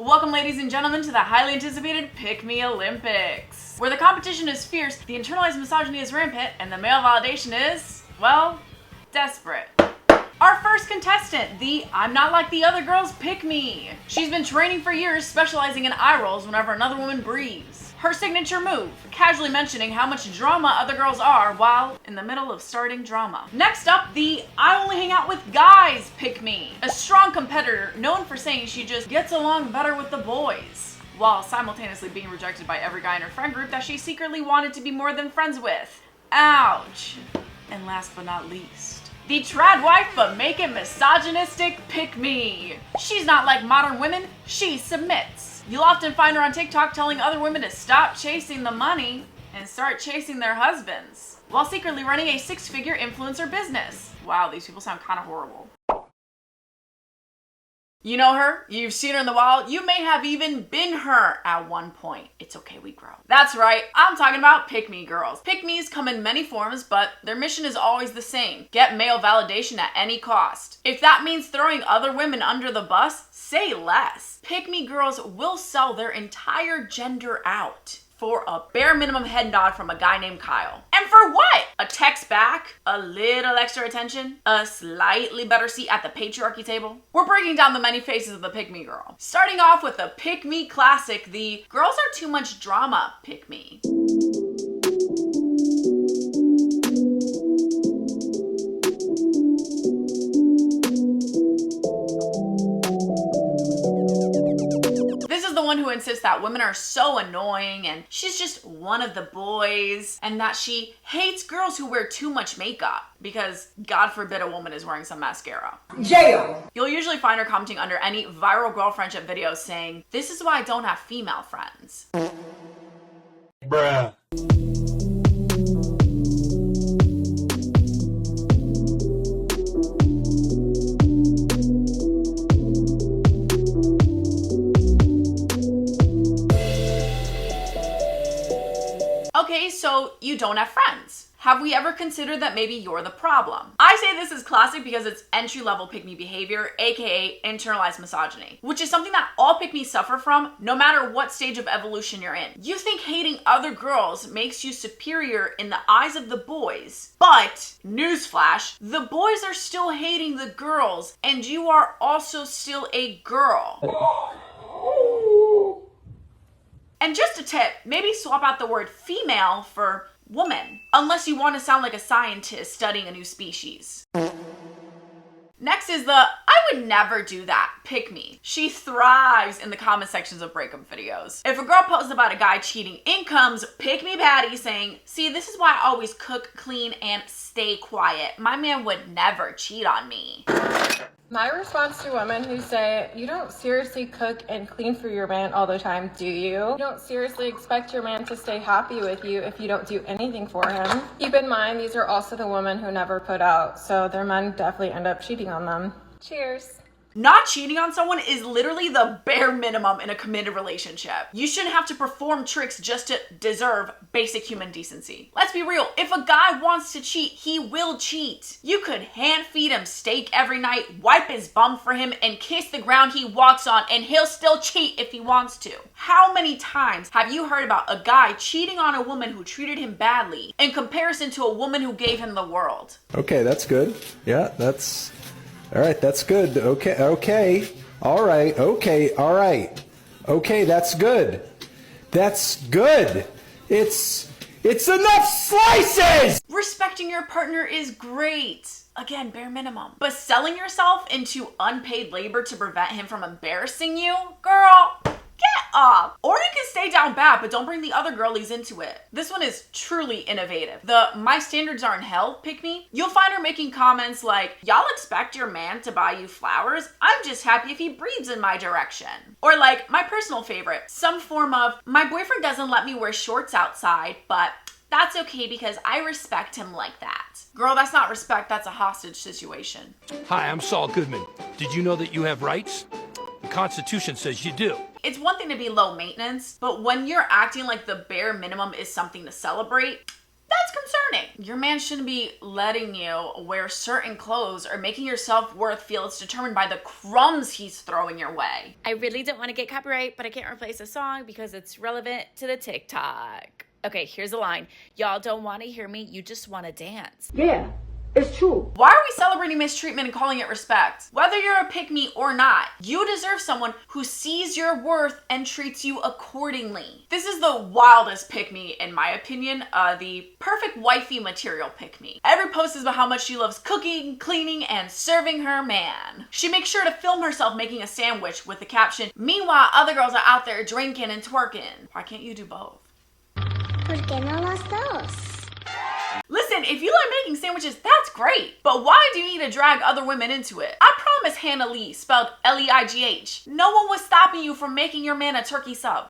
Welcome, ladies and gentlemen, to the highly anticipated Pick Me Olympics, where the competition is fierce, the internalized misogyny is rampant, and the male validation is, well, desperate. Our first contestant, the I'm not like the other girls pick me. She's been training for years, specializing in eye rolls whenever another woman breathes. Her signature move, casually mentioning how much drama other girls are while in the middle of starting drama. Next up, the I only hang out with guys pick me. A strong competitor known for saying she just gets along better with the boys, while simultaneously being rejected by every guy in her friend group that she secretly wanted to be more than friends with. Ouch. And last but not least, the trad wife but make it misogynistic pick me. She's not like modern women, she submits. You'll often find her on TikTok telling other women to stop chasing the money and start chasing their husbands, while secretly running a six-figure influencer business. Wow, these people sound kind of horrible. You know her, you've seen her in the wild, you may have even been her at one point. It's okay, we grow. That's right, I'm talking about pick-me girls. Pick-me's come in many forms, but their mission is always the same: get male validation at any cost. If that means throwing other women under the bus, say less. Pick-me girls will sell their entire gender out for a bare minimum head nod from a guy named Kyle. And for what? A text back? A little extra attention? A slightly better seat at the patriarchy table? We're breaking down the many faces of the pick-me girl. Starting off with the pick-me classic, the girls are too much drama pick-me. Who insists that women are so annoying and she's just one of the boys, and that she hates girls who wear too much makeup because God forbid a woman is wearing some mascara. Jail! You'll usually find her commenting under any viral girl friendship videos saying, "This is why I don't have female friends." Bruh. Okay, so you don't have friends. Have we ever considered that maybe you're the problem? I say this is classic because it's entry-level pick-me behavior, aka internalized misogyny, which is something that all pick-me suffer from no matter what stage of evolution you're in. You think hating other girls makes you superior in the eyes of the boys, but newsflash, the boys are still hating the girls and you are also still a girl. And just a tip, maybe swap out the word female for woman, unless you want to sound like a scientist studying a new species. Next is the I would never do that pick me. She thrives in the comment sections of breakup videos. If a girl posts about a guy cheating, in comes pick me Patty saying, "See, this is why I always cook, clean, and stay quiet. My man would never cheat on me." My response to women who say, "You don't seriously cook and clean for your man all the time, do you? You don't seriously expect your man to stay happy with you if you don't do anything for him." Keep in mind, these are also the women who never put out, so their men definitely end up cheating on them. Cheers. Not cheating on someone is literally the bare minimum in a committed relationship. You shouldn't have to perform tricks just to deserve basic human decency. Let's be real, if a guy wants to cheat, he will cheat. You could hand feed him steak every night, wipe his bum for him, and kiss the ground he walks on, and he'll still cheat if he wants to. How many times have you heard about a guy cheating on a woman who treated him badly in comparison to a woman who gave him the world? Okay, that's good. Yeah, that's... All right, that's good. Okay. All right, okay, all right. Okay, that's good. That's good. It's enough slices! Respecting your partner is great. Again, bare minimum. But selling yourself into unpaid labor to prevent him from embarrassing you? Girl, get up. Or you can stay down bad, but don't bring the other girlies into it. This one is truly innovative. The "my standards are in hell" pick me, you'll find her making comments like, "Y'all expect your man to buy you flowers? I'm just happy if he breathes in my direction." Or like my personal favorite, some form of, "My boyfriend doesn't let me wear shorts outside, but that's okay because I respect him like that." Girl, that's not respect, that's a hostage situation. Hi, I'm Saul Goodman. Did you know that you have rights? The Constitution says you do. It's one thing to be low maintenance, but when you're acting like the bare minimum is something to celebrate, that's concerning. Your man shouldn't be letting you wear certain clothes or making your self-worth feel it's determined by the crumbs he's throwing your way. I really don't want to get copyright, but I can't replace a song because it's relevant to the TikTok. Okay, here's a line. Y'all don't want to hear me, you just want to dance. Yeah, it's true. Why are we celebrating mistreatment and calling it respect? Whether you're a pick-me or not, you deserve someone who sees your worth and treats you accordingly. This is the wildest pick-me, in my opinion, the perfect wifey material pick-me. Every post is about how much she loves cooking, cleaning, and serving her man. She makes sure to film herself making a sandwich with the caption, "Meanwhile, other girls are out there drinking and twerking." Why can't you do both? ¿Por qué no los dos? Listen, if you like making sandwiches, that's great. But why do you need to drag other women into it? I promise Hannah Lee, spelled Leigh, no one was stopping you from making your man a turkey sub.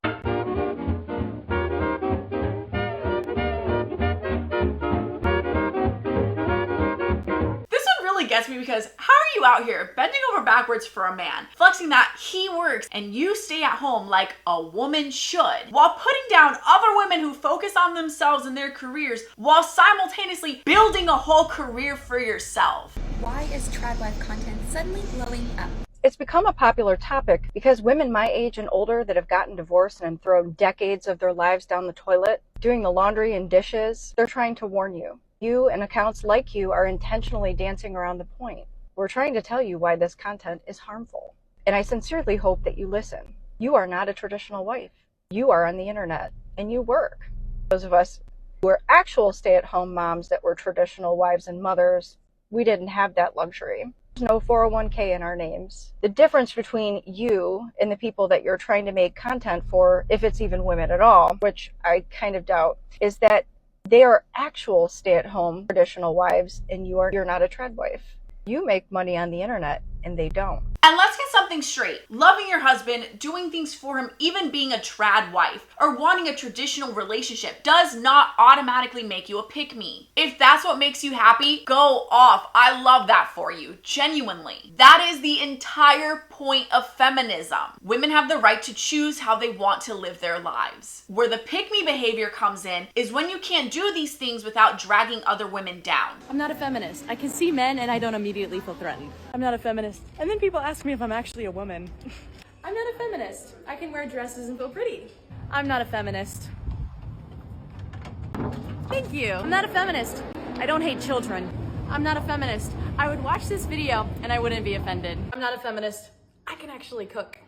Gets me because how are you out here bending over backwards for a man, flexing that he works and you stay at home like a woman should, while putting down other women who focus on themselves and their careers while simultaneously building a whole career for yourself? Why is trad wife content suddenly blowing up? It's become a popular topic because women my age and older that have gotten divorced and thrown decades of their lives down the toilet, doing the laundry and dishes, they're trying to warn you. You and accounts like you are intentionally dancing around the point. We're trying to tell you why this content is harmful. And I sincerely hope that you listen. You are not a traditional wife. You are on the internet and you work. Those of us who are actual stay-at-home moms that were traditional wives and mothers, we didn't have that luxury. There's no 401k in our names. The difference between you and the people that you're trying to make content for, if it's even women at all, which I kind of doubt, is that they are actual stay-at-home traditional wives and you're not a trad wife. You make money on the internet and they don't. And let's get something straight. Loving your husband, doing things for him, even being a trad wife, or wanting a traditional relationship does not automatically make you a pick-me. If that's what makes you happy, go off. I love that for you, genuinely. That is the entire point of feminism. Women have the right to choose how they want to live their lives. Where the pick-me behavior comes in is when you can't do these things without dragging other women down. I'm not a feminist. I can see men and I don't immediately feel threatened. I'm not a feminist. And then people ask me if I'm actually a woman. I'm not a feminist. I can wear dresses and feel pretty. I'm not a feminist. Thank you. I'm not a feminist. I don't hate children. I'm not a feminist. I would watch this video and I wouldn't be offended. I'm not a feminist. I can actually cook.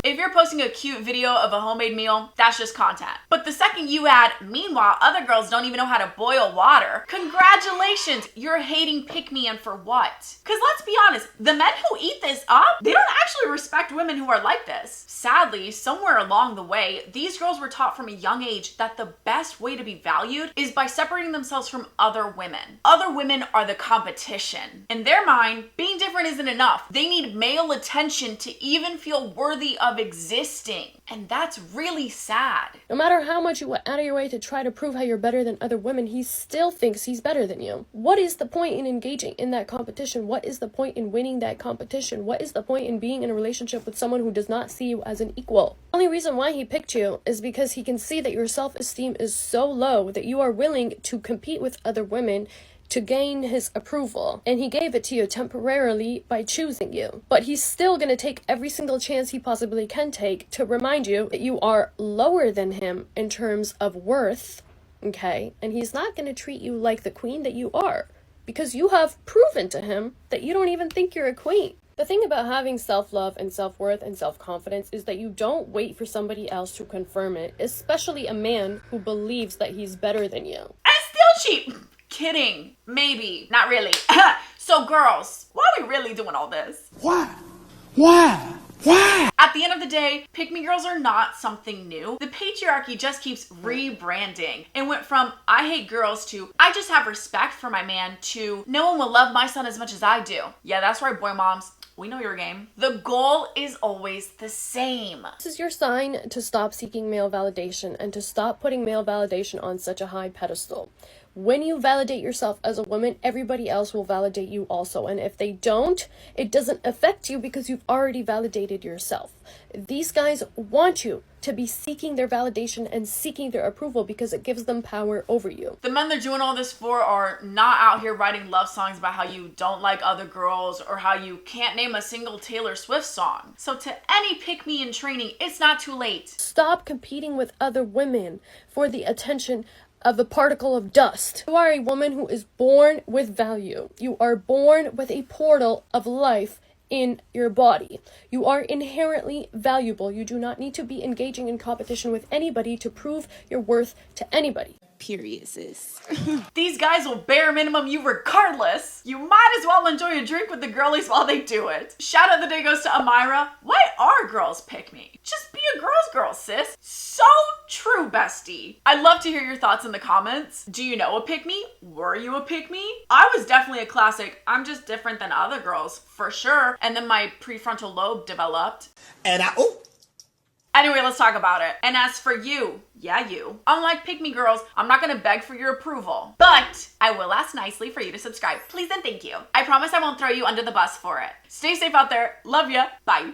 If you're posting a cute video of a homemade meal, that's just content. But the second you add, meanwhile, other girls don't even know how to boil water, congratulations, you're hating pick-me, and for what? Because let's be honest, the men who eat this up, they don't actually respect women who are like this. Sadly, somewhere along the way, these girls were taught from a young age that the best way to be valued is by separating themselves from other women. Other women are the competition. In their mind, being different isn't enough. They need male attention to even feel worthy of existing. And that's really sad. No matter how much you went out of your way to try to prove how you're better than other women, he still thinks he's better than you. What is the point in engaging in that competition? What is the point in winning that competition? What is the point in being in a relationship with someone who does not see you as an equal? The only reason why he picked you is because he can see that your self-esteem is so low that you are willing to compete with other women to gain his approval, and he gave it to you temporarily by choosing you. But he's still going to take every single chance he possibly can take to remind you that you are lower than him in terms of worth, okay? And he's not going to treat you like the queen that you are, because you have proven to him that you don't even think you're a queen. The thing about having self-love and self-worth and self-confidence is that you don't wait for somebody else to confirm it, especially a man who believes that he's better than you. And still cheap. Kidding. Maybe. Not really. So girls, why are we really doing all this? Why? At the end of the day, pick-me girls are not something new. The patriarchy just keeps rebranding and went from I hate girls to I just have respect for my man to no one will love my son as much as I do. Yeah, that's right, boy moms. We know your game. The goal is always the same. This is your sign to stop seeking male validation and to stop putting male validation on such a high pedestal. When you validate yourself as a woman, everybody else will validate you also. And if they don't, it doesn't affect you because you've already validated yourself. These guys want you to be seeking their validation and seeking their approval because it gives them power over you. The men they're doing all this for are not out here writing love songs about how you don't like other girls or how you can't name a single Taylor Swift song. So to any pick-me in training, it's not too late. Stop competing with other women for the attention of a particle of dust. You are a woman who is born with value. You are born with a portal of life in your body. You are inherently valuable. You do not need to be engaging in competition with anybody to prove your worth to anybody. Period, sis. These guys will bare minimum you regardless. You might as well enjoy a drink with the girlies while they do it. Shout out the day goes to Amira. Why are girls pick me? Just be a girl's girl, sis. So true, bestie. I'd love to hear your thoughts in the comments. Do you know a pick me? Were you a pick me? I was definitely a classic, I'm just different than other girls, for sure. And then my prefrontal lobe developed. Anyway, let's talk about it. And as for you, yeah, you, unlike pick me girls, I'm not gonna beg for your approval, but I will ask nicely for you to subscribe. Please and thank you. I promise I won't throw you under the bus for it. Stay safe out there. Love ya. Bye.